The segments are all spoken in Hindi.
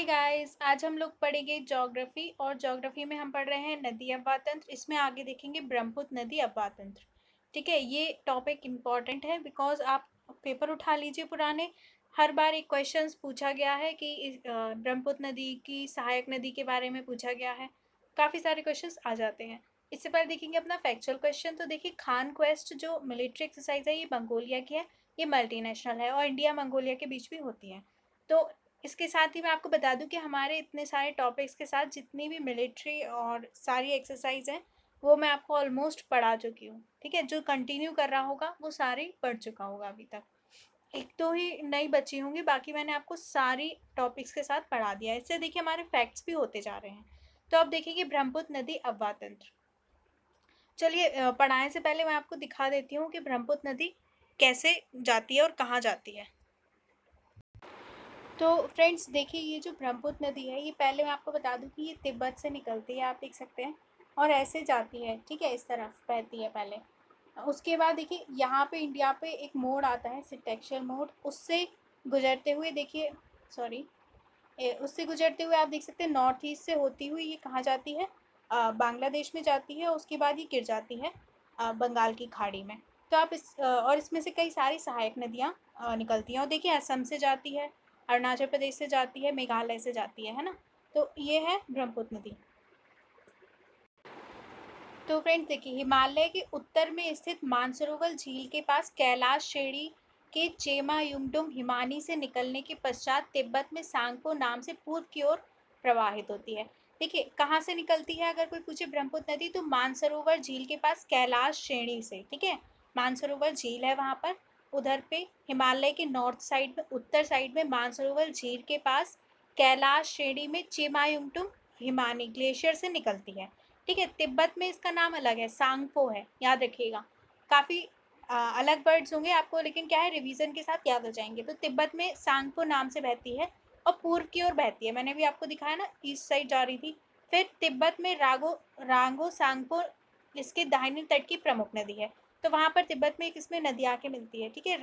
हाय गाइस, आज हम लोग पढ़ेंगे ज्योग्राफी और ज्योग्राफी में हम पढ़ रहे हैं नदी अपवाह तंत्र। इसमें आगे देखेंगे ब्रह्मपुत्र नदी अपवाह तंत्र। ठीक है, ये टॉपिक इम्पॉर्टेंट है बिकॉज आप पेपर उठा लीजिए पुराने। हर बार एक क्वेश्चंस पूछा गया है कि ब्रह्मपुत्र नदी की सहायक नदी के बारे में पूछा गया है। काफ़ी सारे क्वेश्चंस आ जाते हैं। इससे पहले देखेंगे अपना फैक्चुअल क्वेश्चन। तो देखिए, खान क्वेस्ट जो मिलिट्री एक्सरसाइज है ये मंगोलिया की है। ये मल्टीनेशनल है और इंडिया मंगोलिया के बीच भी होती है। तो इसके साथ ही मैं आपको बता दूं कि हमारे इतने सारे टॉपिक्स के साथ जितनी भी मिलिट्री और सारी एक्सरसाइज हैं वो मैं आपको ऑलमोस्ट पढ़ा चुकी हूँ। ठीक है, जो कंटिन्यू कर रहा होगा वो सारे पढ़ चुका होगा अभी तक। एक तो ही नई बची होंगी, बाकी मैंने आपको सारी टॉपिक्स के साथ पढ़ा दिया है। इससे देखिए हमारे फैक्ट्स भी होते जा रहे हैं। तो अब देखिए ब्रह्मपुत्र नदी अपवाह तंत्र। चलिए, पढ़ाने से पहले मैं आपको दिखा देती हूँ कि ब्रह्मपुत्र नदी कैसे जाती है और कहाँ जाती है। तो फ्रेंड्स देखिए, ये जो ब्रह्मपुत्र नदी है ये पहले मैं आपको बता दूं कि ये तिब्बत से निकलती है, आप देख सकते हैं, और ऐसे जाती है। ठीक है, इस तरफ बहती है पहले। उसके बाद देखिए यहाँ पे इंडिया पे एक मोड़ आता है, सिंटेक्चुअल मोड़। उससे गुजरते हुए देखिए, सॉरी, उससे गुजरते हुए आप देख सकते हैं नॉर्थ ईस्ट से होती हुई ये कहाँ जाती है, बांग्लादेश में जाती है। उसके बाद ये गिर जाती है बंगाल की खाड़ी में। तो आप और इसमें से कई सारी सहायक नदियाँ निकलती हैं। और देखिए असम से जाती है, अरुणाचल प्रदेश से जाती है, मेघालय से जाती है ना। तो ये है ब्रह्मपुत्र नदी। तो फ्रेंड्स देखिए, हिमालय के उत्तर में स्थित मानसरोवर झील के पास कैलाश श्रेणी के चेमा युंगडुंग हिमानी से निकलने के पश्चात तिब्बत में सांगपो नाम से पूर्व की ओर प्रवाहित होती है। देखिए कहाँ से निकलती है, अगर कोई पूछे ब्रह्मपुत्र नदी, तो मानसरोवर झील के पास कैलाश श्रेणी से। ठीक है, मानसरोवर झील है वहाँ पर, उधर पे हिमालय के नॉर्थ साइड में, उत्तर साइड में मानसरोवर झील के पास कैलाश श्रेणी में चेमायुंगटुंग हिमानी ग्लेशियर से निकलती है। ठीक है, तिब्बत में इसका नाम अलग है, सांगपो है, याद रखिएगा। काफ़ी अलग वर्ड्स होंगे आपको, लेकिन क्या है, रिवीजन के साथ याद हो जाएंगे। तो तिब्बत में सांगपो नाम से बहती है और पूर्व की ओर बहती है। मैंने भी आपको दिखाया ना, ईस्ट साइड जा रही थी। फिर तिब्बत में रांगो सांगपो इसके दाहिने तट की प्रमुख नदी है। तो वहाँ पर तिब्बत में एक इसमें नदी आके मिलती है। ठीक है,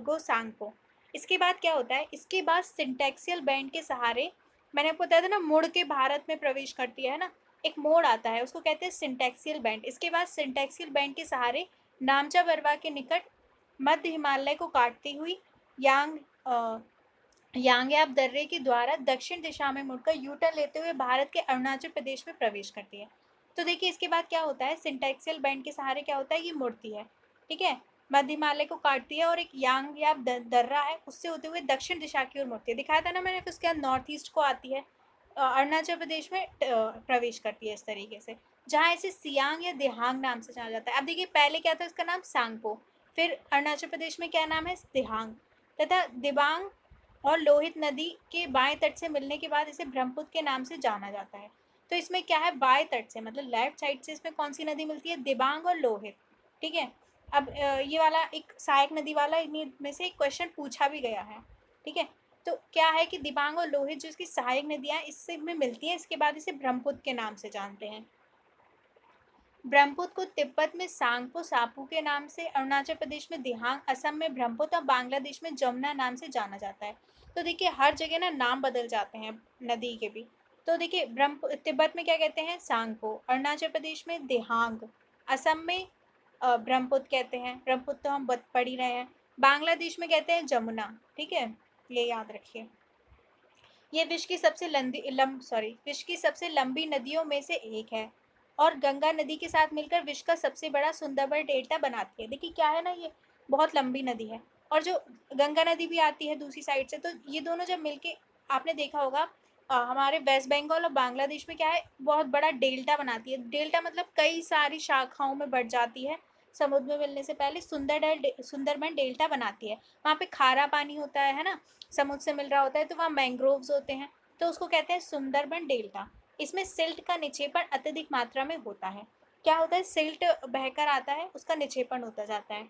गो सांगपो। इसके बाद क्या होता है, इसके बाद सिंटेक्सियल बैंड के सहारे, मैंने आपको बताया था ना, मुड़ के भारत में प्रवेश करती है ना, एक मोड़ आता है, उसको कहते हैं सिंटेक्सियल बैंड। इसके बाद सिंटेक्सियल बैंड के सहारे नामचा बरवा के निकट मध्य हिमालय को काटती हुई यांग्याप दर्रे के द्वारा दक्षिण दिशा में मुड़कर यू टर्न लेते हुए भारत के अरुणाचल प्रदेश में प्रवेश करती है। तो देखिए इसके बाद क्या होता है, सिंटेक्सियल बैंड के सहारे क्या होता है, ये मुड़ती है। ठीक है, मध्य हिमालय को काटती है और एक यांग्याप दर्रा है, उससे होते हुए दक्षिण दिशा की ओर मुड़ती है। दिखाया था ना मैंने, फिर उसके बाद नॉर्थ ईस्ट को आती है, अरुणाचल प्रदेश में प्रवेश करती है इस तरीके से, जहाँ इसे सियांग या देहांग नाम से जाना जाता है। अब देखिए पहले क्या था, इसका नाम सांगपो, फिर अरुणाचल प्रदेश में क्या नाम है, देहांग, तथा दिबांग और लोहित नदी के बाएं तट से मिलने के बाद इसे ब्रह्मपुत्र के नाम से जाना जाता है। तो इसमें क्या है, बाएं तट से मतलब लेफ्ट साइड से इसमें कौन सी नदी मिलती है, दिबांग और लोहित। ठीक है, अब ये वाला एक सहायक नदी वाला इन्हीं में से एक क्वेश्चन पूछा भी गया है। ठीक है, तो क्या है कि दिबांग और लोहित जो इसकी सहायक नदियाँ इससे में मिलती हैं, इसके बाद इसे ब्रह्मपुत्र के नाम से जानते हैं। ब्रह्मपुत्र को तिब्बत में सांगपो सापू के नाम से, अरुणाचल प्रदेश में दिहांग, असम में ब्रह्मपुत्र और बांग्लादेश में जमुना नाम से जाना जाता है। तो देखिए हर जगह ना नाम बदल जाते हैं नदी के भी। तो देखिए ब्रह्म तिब्बत में क्या कहते हैं, सांगपो, अरुणाचल प्रदेश में दिहांग, असम में ब्रह्मपुत्र कहते हैं, ब्रह्मपुत्र तो हम पढ़ ही रहे हैं, बांग्लादेश में कहते हैं जमुना। ठीक है, ये याद रखिए। ये विश्व की सबसे लंबी नदियों में से एक है और गंगा नदी के साथ मिलकर विश्व का सबसे बड़ा सुंदरबन डेल्टा बनाती है। देखिए क्या है ना, ये बहुत लंबी नदी है और जो गंगा नदी भी आती है दूसरी साइड से, तो ये दोनों जब मिलके, आपने देखा होगा हमारे वेस्ट बंगाल और बांग्लादेश में क्या है, बहुत बड़ा डेल्टा बनाती है। डेल्टा मतलब कई सारी शाखाओं में बढ़ जाती है, समुद्र में मिलने से पहले सुंदरबन डेल्टा बनाती है। वहाँ पे खारा पानी होता है ना, समुद्र से मिल रहा होता है, तो वहाँ मैंग्रोव्स होते हैं, तो उसको कहते हैं सुंदरबन डेल्टा। इसमें सिल्ट का निक्षेपण अत्यधिक मात्रा में होता है। क्या होता है, सिल्ट बहकर आता है, उसका निक्षेपण होता जाता है।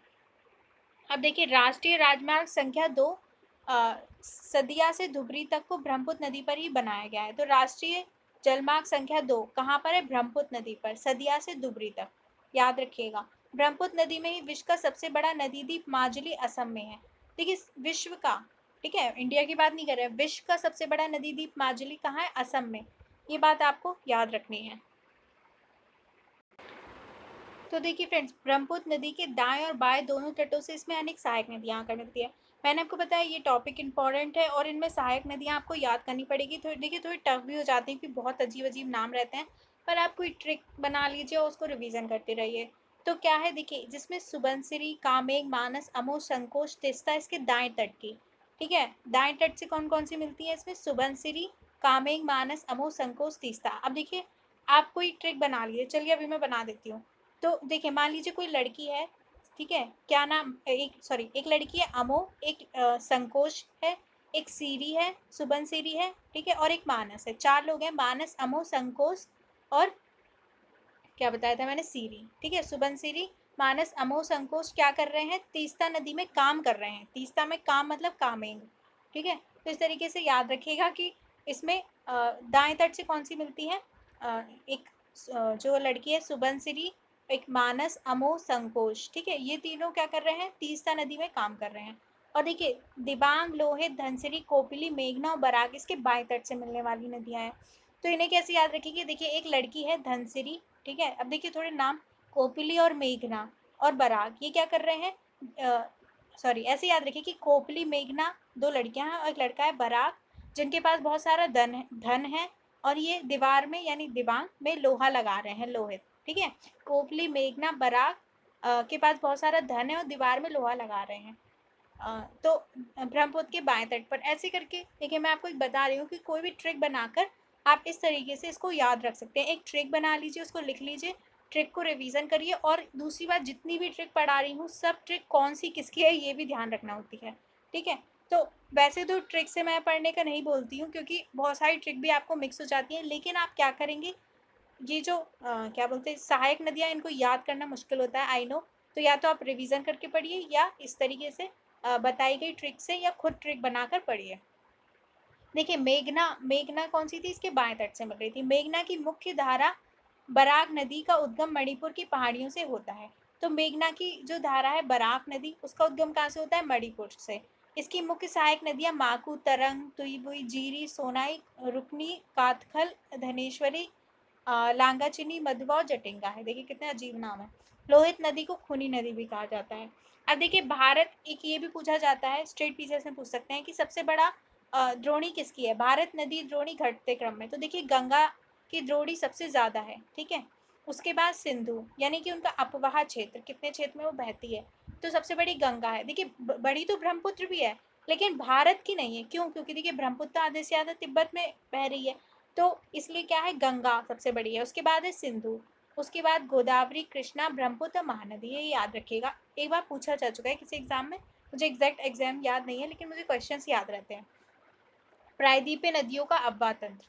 अब देखिए राष्ट्रीय राजमार्ग संख्या 2 सदिया से धुबरी तक को ब्रह्मपुत्र नदी पर ही बनाया गया है। तो राष्ट्रीय जलमार्ग संख्या 2 कहाँ पर है, ब्रह्मपुत्र नदी पर, सदिया से धुबरी तक, याद रखिएगा। ब्रह्मपुत्र नदी में ही विश्व का सबसे बड़ा नदी द्वीप माजुली असम में है। देखिए विश्व का, ठीक है, इंडिया की बात नहीं कर रहे हैं। विश्व का सबसे बड़ा नदी द्वीप माजुली कहाँ है? असम में। ये बात आपको याद रखनी है। तो देखिए फ्रेंड्स, ब्रह्मपुत्र नदी के दाएं और बाएं दोनों तटों से इसमें अनेक सहायक नदियां आकर मिलती है। मैंने आपको बताया ये टॉपिक इंपॉर्टेंट है और इनमें सहायक नदियां आपको याद करनी पड़ेगी। थोड़ी देखिए थोड़ी टफ भी हो जाती हैं क्योंकि बहुत अजीब अजीब नाम रहते हैं, पर आप कोई ट्रिक बना लीजिए और उसको रिवीजन करते रहिए। तो क्या है देखिए, जिसमें सुबनसिरी, कामेंग, मानस, अमो, संकोच, तिस्ता इसके दाएं तट की, ठीक है, दाएं तट से कौन कौन सी मिलती है इसमें? सुबनसिरी, कामेंग, मानस, अमो, संकोच, तीस्ता। अब देखिए आप कोई ट्रिक बना लीजिए, चलिए अभी मैं बना देती हूँ। तो देखिए मान लीजिए कोई लड़की है, ठीक है, क्या नाम, एक लड़की है अमो, एक संकोच है, एक सीरी है, सुबन सीरी है, ठीक है, और एक मानस है। 4 लोग हैं, मानस, अमो, संकोच और क्या बताया था मैंने, सीरी, ठीक है। सुबन सीरी, मानस, अमो, संकोच क्या कर रहे हैं? तीस्ता नदी में काम कर रहे हैं। तीस्ता में काम मतलब कामेंग, ठीक है। तो इस तरीके से याद रखिएगा कि इसमें दाएं तट से कौन सी मिलती है? एक जो लड़की है सुबन सीरी, एक मानस, अमो, संकोच, ठीक है, ये तीनों क्या कर रहे हैं? तीस्ता नदी में काम कर रहे हैं। और देखिए दिबांग, लोहित, धनसिरी, कोपिली, मेघना और बराक इसके बाएं तट से मिलने वाली नदियां हैं। तो इन्हें कैसे याद रखिए? देखिए एक लड़की है धनसिरी, ठीक है। अब देखिए थोड़े नाम, कोपिली और मेघना और बराक, ये क्या कर रहे हैं? सॉरी, ऐसे याद रखिए कि कोपली, मेघना 2 लड़कियां हैं और एक लड़का है बराक, जिनके पास बहुत सारा धन है और ये दीवार में यानी दिबांग में लोहा लगा रहे हैं, लोहित, ठीक है। कोपली, मेघना, बराक के पास बहुत सारा धन है और दीवार में लोहा लगा रहे हैं। तो ब्रह्मपुत्र के बाएं तट पर। ऐसे करके देखिए मैं आपको एक बता रही हूँ कि कोई भी ट्रिक बनाकर आप इस तरीके से इसको याद रख सकते हैं। एक ट्रिक बना लीजिए, उसको लिख लीजिए, ट्रिक को रिवीजन करिए, और दूसरी बात, जितनी भी ट्रिक पढ़ा रही हूँ सब ट्रिक कौन सी किसकी है ये भी ध्यान रखना होती है, ठीक है। तो वैसे तो ट्रिक से मैं पढ़ने का नहीं बोलती हूँ क्योंकि बहुत सारी ट्रिक भी आपको मिक्स हो जाती हैं, लेकिन आप क्या करेंगे, ये जो क्या बोलते हैं सहायक नदियाँ, इनको याद करना मुश्किल होता है, आई नो। तो या तो आप रिवीजन करके पढ़िए या इस तरीके से बताई गई ट्रिक से या खुद ट्रिक बनाकर पढ़िए। देखिए मेघना, मेघना कौन सी थी? इसके बाएं तट से मिल रही थी। मेघना की मुख्य धारा बराक नदी का उद्गम मणिपुर की पहाड़ियों से होता है। तो मेघना की जो धारा है बराक नदी, उसका उद्गम कहाँ से होता है? मणिपुर से। इसकी मुख्य सहायक नदियां माकू, तरंग, तुईबुई, जीरी, सोनाई, रुकनी, कातखल, धनेश्वरी, लांगाचिनी, मधुवा और जटिंगा है। देखिए कितने अजीब नाम है। लोहित नदी को खूनी नदी भी कहा जाता है। अब देखिए भारत, एक ये भी पूछा जाता है, स्टेट पीसीएस में पूछ सकते हैं कि सबसे बड़ा द्रोणी किसकी है? भारत नदी द्रोणी घटते क्रम में, तो देखिए गंगा की द्रोणी सबसे ज्यादा है, ठीक है। उसके बाद सिंधु, यानी कि उनका अपवाह क्षेत्र, कितने क्षेत्र में वो बहती है, तो सबसे बड़ी गंगा है। देखिए बड़ी तो ब्रह्मपुत्र भी है, लेकिन भारत की नहीं है। क्यों? क्योंकि देखिए ब्रह्मपुत्र आधे से ज्यादा तिब्बत में बह रही है, तो इसलिए क्या है, गंगा सबसे बड़ी है। उसके बाद है सिंधु, उसके बाद गोदावरी, कृष्णा, ब्रह्मपुत्र, महानदी, ये याद रखिएगा। एक बार पूछा जा चुका है किसी एग्जाम में, मुझे एग्जैक्ट एग्जाम याद नहीं है लेकिन मुझे क्वेश्चंस याद रहते हैं। प्रायद्वीपीय नदियों का अपवाह तंत्र।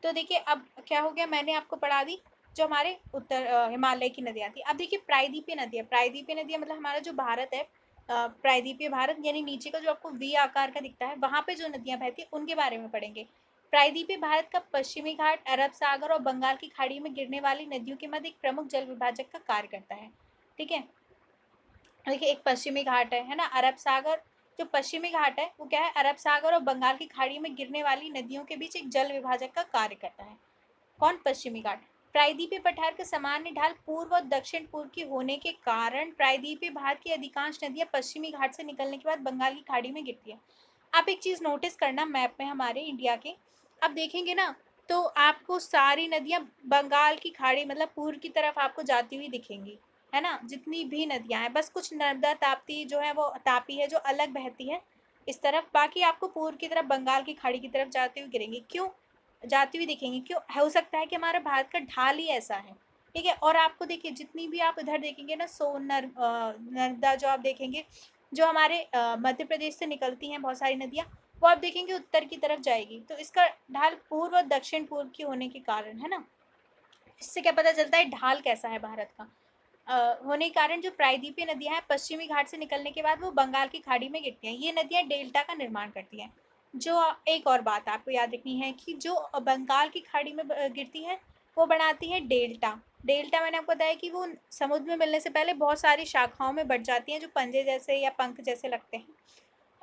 तो देखिए अब क्या हो गया, मैंने आपको पढ़ा दी जो हमारे उत्तर हिमालय की नदियाँ थी। अब देखिए प्रायद्वीपीय नदियाँ, प्रायद्वीपीय नदियाँ मतलब हमारा जो भारत है, प्रायद्वीपीय भारत यानी नीचे का जो आपको वी आकार का दिखता है, वहाँ पे जो नदियाँ बहती है उनके बारे में पढ़ेंगे। प्रायद्वीपीय भारत का पश्चिमी घाट अरब सागर और बंगाल की खाड़ी में गिरने वाली नदियों के मध्य एक प्रमुख जल विभाजक का कार्य करता है, ठीक है। देखिए एक पश्चिमी घाट है ना, अरब सागर, जो पश्चिमी घाट है वो क्या है, अरब सागर और बंगाल की खाड़ी में गिरने वाली नदियों के बीच एक जल विभाजक का कार्य करता है। कौन? पश्चिमी घाट। प्रायद्वीपीय पठार का सामान्य ढाल पूर्व और दक्षिण पूर्व की होने के कारण प्रायद्वीपीय भारत की अधिकांश नदियां पश्चिमी घाट से निकलने के बाद बंगाल की खाड़ी में गिरती है। आप एक चीज नोटिस करना मैप में हमारे इंडिया के, अब देखेंगे ना, तो आपको सारी नदियां बंगाल की खाड़ी मतलब पूर्व की तरफ आपको जाती हुई दिखेंगी, है ना, जितनी भी नदियां हैं। बस कुछ नर्मदा, ताप्ती जो है वो तापी है जो अलग बहती है इस तरफ, बाकी आपको पूर्व की तरफ बंगाल की खाड़ी की तरफ जाती हुई गिरेंगी। क्यों जाती हुई दिखेंगी? क्यों? हो सकता है कि हमारा भारत का ढाल ही ऐसा है, ठीक है। और आपको देखिए जितनी भी आप इधर देखेंगे ना, नर्मदा जो आप देखेंगे, जो हमारे मध्य प्रदेश से निकलती हैं बहुत सारी नदियाँ, वो आप देखेंगे उत्तर की तरफ जाएगी, तो इसका ढाल पूर्व और दक्षिण पूर्व की होने के कारण, है ना। इससे क्या पता चलता है ढाल कैसा है भारत का। होने के कारण जो प्रायद्वीपीय नदियां हैं पश्चिमी घाट से निकलने के बाद वो बंगाल की खाड़ी में गिरती हैं। ये नदियां डेल्टा का निर्माण करती हैं। जो एक और बात आपको याद रखनी है कि जो बंगाल की खाड़ी में गिरती है वो बनाती है डेल्टा। डेल्टा मैंने आपको बताया कि वो समुद्र में मिलने से पहले बहुत सारी शाखाओं में बढ़ जाती हैं जो पंजे जैसे या पंख जैसे लगते हैं।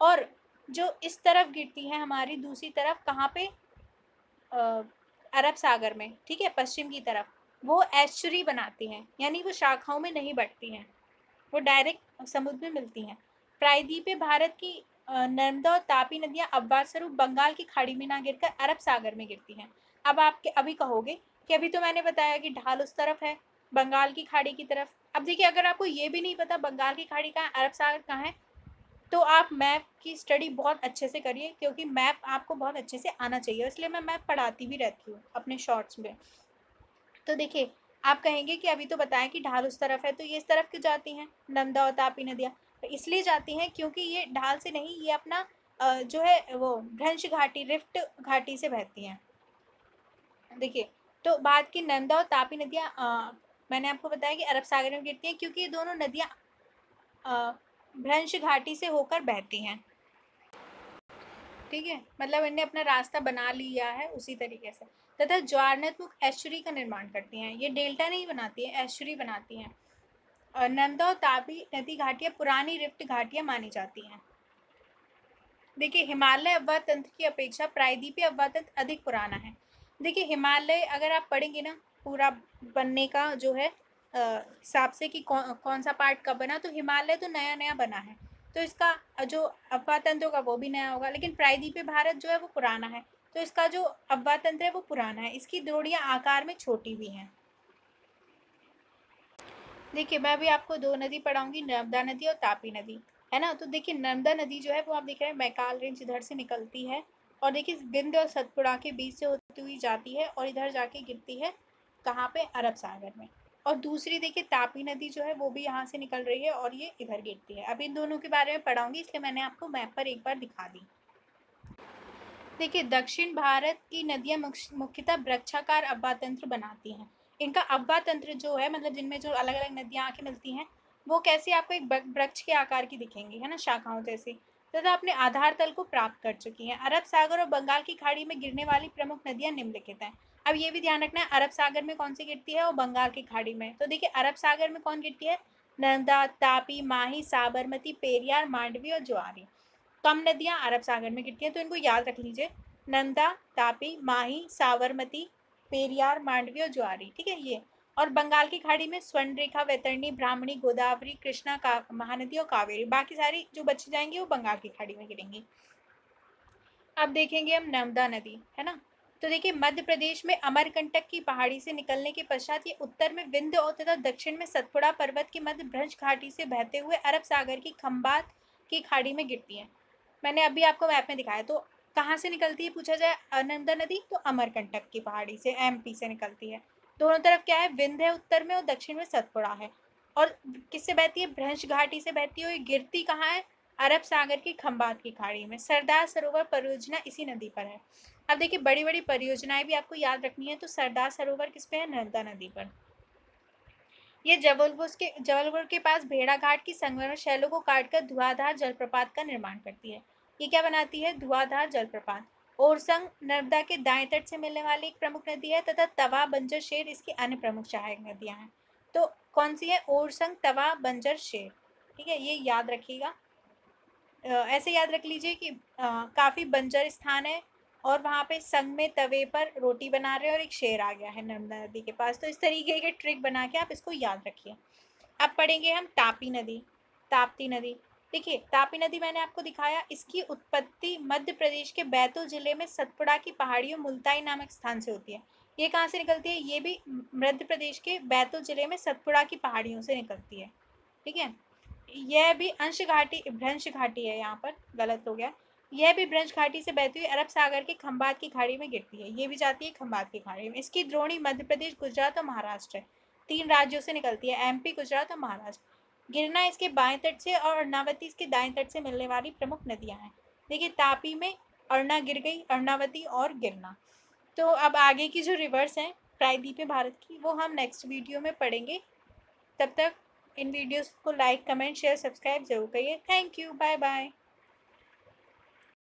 और जो इस तरफ गिरती हैं हमारी दूसरी तरफ, कहाँ पे, अरब सागर में, ठीक है, पश्चिम की तरफ, वो एस्चुरी बनाती हैं, यानी वो शाखाओं में नहीं बढ़ती हैं, वो डायरेक्ट समुद्र में मिलती हैं। प्रायद्वीपीय भारत की नर्मदा और तापी नदियां अववाद स्वरूप बंगाल की खाड़ी में ना गिरकर अरब सागर में गिरती हैं। अब आप अभी कहोगे कि अभी तो मैंने बताया कि ढाल उस तरफ है, बंगाल की खाड़ी की तरफ। अब देखिए, अगर आपको ये भी नहीं पता बंगाल की खाड़ी कहाँ है, अरब सागर कहाँ है, तो आप मैप की स्टडी बहुत अच्छे से करिए, क्योंकि मैप आपको बहुत अच्छे से आना चाहिए, इसलिए मैं मैप पढ़ाती भी रहती हूँ अपने शॉर्ट्स में। तो देखिए, आप कहेंगे कि अभी तो बताएं कि ढाल उस तरफ है, तो ये इस तरफ क्यों जाती हैं नर्मदा और तापी नदियाँ? तो इसलिए जाती हैं क्योंकि ये ढाल से नहीं, ये अपना जो है वो भ्रंश घाटी, रिफ्ट घाटी से बहती हैं। देखिए, तो बात की नर्मदा और तापी नदियाँ, मैंने आपको बताया कि अरब सागर में गिरती हैं, क्योंकि ये दोनों नदियाँ भ्रंश घाटी से होकर बहती हैं, ठीक है, मतलब इनने अपना रास्ता बना लिया है उसी तरीके से। तथा ज्वारनदमुख एस्चुरी का निर्माण करती हैं, ये डेल्टा नहीं बनाती है, एस्चुरी बनाती हैं। नर्मदा और तापी नदी घाटियाँ पुरानी रिफ्ट घाटियाँ मानी जाती हैं। देखिए, हिमालय अववाद तंत्र की अपेक्षा प्रायद्वीपीय अववाद तंत्र अधिक पुराना है। देखिए, हिमालय अगर आप पढ़ेंगे ना पूरा बनने का जो है हिसाब से कि कौन सा पार्ट कब बना, तो हिमालय तो नया नया बना है, तो इसका जो अववाद तंत्र होगा वो भी नया होगा। लेकिन प्रायद्वीपीय भारत जो है वो पुराना है, तो इसका जो अववाद तंत्र है वो पुराना है, इसकी द्रोणियाँ आकार में छोटी भी हैं। देखिए, मैं अभी आपको दो नदी पढ़ाऊंगी, नर्मदा नदी और तापी नदी, है ना। तो देखिए, नर्मदा नदी जो है वो आप देख रहे हैं मैकाल रेंज इधर से निकलती है, और देखिए विंध्य और सतपुड़ा के बीच से होती हुई जाती है और इधर जाके गिरती है कहाँ पे, अरब सागर में। और दूसरी देखिए तापी नदी जो है वो भी यहाँ से निकल रही है और ये इधर गिरती है। अब इन दोनों के बारे में पढ़ाऊंगी, इसलिए मैंने आपको मैप पर एक बार दिखा दी। देखिए, दक्षिण भारत की नदियाँ मुख्यतः वृक्षाकार अववाद तंत्र बनाती हैं। इनका अववाद तंत्र जो है, मतलब जिनमें जो अलग अलग नदियाँ आके मिलती हैं, वो कैसे आपको एक वृक्ष के आकार की दिखेंगी, है ना, शाखाओं जैसी, तथा अपने आधार तल को प्राप्त कर चुकी हैं। अरब सागर और बंगाल की खाड़ी में गिरने वाली प्रमुख नदियाँ निम्नलिखित हैं। अब ये भी ध्यान रखना है, अरब सागर में कौन सी गिरती है और बंगाल की खाड़ी में। तो देखिए, अरब सागर में कौन गिरती है, नर्मदा, तापी, माही, साबरमती, पेरियार, मांडवी और ज्वारी। कम नदियाँ अरब सागर में गिरती हैं, तो इनको याद रख लीजिए, नंदा, तापी, माही, साबरमती, पेरियार, मांडवी और ज्वारी, ठीक है ये। और बंगाल की खाड़ी में स्वर्णरेखा, वैतरणी, ब्राह्मणी, गोदावरी, कृष्णा, महानदी और कावेरी, बाकी सारी जो बची जाएंगी वो बंगाल की खाड़ी में गिरेंगी। अब देखेंगे हम नर्मदा नदी, है ना। तो देखिए, मध्य प्रदेश में अमरकंटक की पहाड़ी से निकलने के पश्चात ये उत्तर में विंध्य और तथा दक्षिण में सतपुड़ा पर्वत के मध्य भ्रंश घाटी से बहते हुए अरब सागर की खंबात की खाड़ी में गिरती है। मैंने अभी आपको मैप में दिखाया। तो कहाँ से निकलती है पूछा जाए नर्मदा नदी, तो अमरकंटक की पहाड़ी से, एमपी से निकलती है। दोनों तरफ क्या है, विंध्य उत्तर में और दक्षिण में सतपुड़ा है। और किससे बहती है, भ्रंश घाटी से बहती है। और ये गिरती कहाँ है, अरब सागर की खंबात की खाड़ी में। सरदार सरोवर परियोजना इसी नदी पर है। अब देखिए, बड़ी बड़ी परियोजनाएं भी आपको याद रखनी है। तो सरदार सरोवर किस पे है, नर्मदा नदी पर। ये जबलपुर के पास भेड़ा घाट की संगमरमर शैलों को काटकर धुआंधार जलप्रपात का निर्माण करती है। ये क्या बनाती है, धुआंधार जलप्रपात। ओरसंग नर्मदा के दाएं तट से मिलने वाली एक प्रमुख नदी है, तथा तवा, बंजर, शेर इसकी अन्य प्रमुख सहायक नदियां हैं। तो कौन सी है, ओरसंग, तवा, बंजर, शेर, ठीक है, ये याद रखिएगा। ऐसे याद रख लीजिए कि काफ़ी बंजर स्थान है, और वहाँ पे संग में तवे पर रोटी बना रहे हैं और एक शेर आ गया है नर्मदा नदी के पास। तो इस तरीके के ट्रिक बना के आप इसको याद रखिए। अब पढ़ेंगे हम तापी नदी, ताप्ती नदी। देखिए, तापी नदी मैंने आपको दिखाया, इसकी उत्पत्ति मध्य प्रदेश के बैतूल जिले में सतपुड़ा की पहाड़ियों मुल्ताई नामक स्थान से होती है। ये कहाँ से निकलती है, ये भी मध्य प्रदेश के बैतूल जिले में सतपुड़ा की पहाड़ियों से निकलती है, ठीक है। यह भी अंश घाटी, भ्रंश घाटी है, यहाँ पर गलत हो गया। यह भी भ्रंश घाटी से बहती हुई अरब सागर के खंबात की खाड़ी में गिरती है। ये भी जाती है खंबात की खाड़ी में। इसकी द्रोणी मध्य प्रदेश, गुजरात और महाराष्ट्र है। 3 राज्यों से निकलती है, एमपी, गुजरात और महाराष्ट्र। गिरना इसके बाएं तट से और अर्णावती इसके दाएं तट से मिलने वाली प्रमुख नदियां हैं। देखिए, तापी में अर्णा गिर गई, अर्णावती और गिरना। तो अब आगे की जो रिवर्स हैं प्रायद्वीपीय भारत की, वो हम नेक्स्ट वीडियो में पढ़ेंगे। तब तक इन वीडियोस को लाइक, कमेंट, शेयर, सब्सक्राइब जरूर करिए। Thank you, bye bye.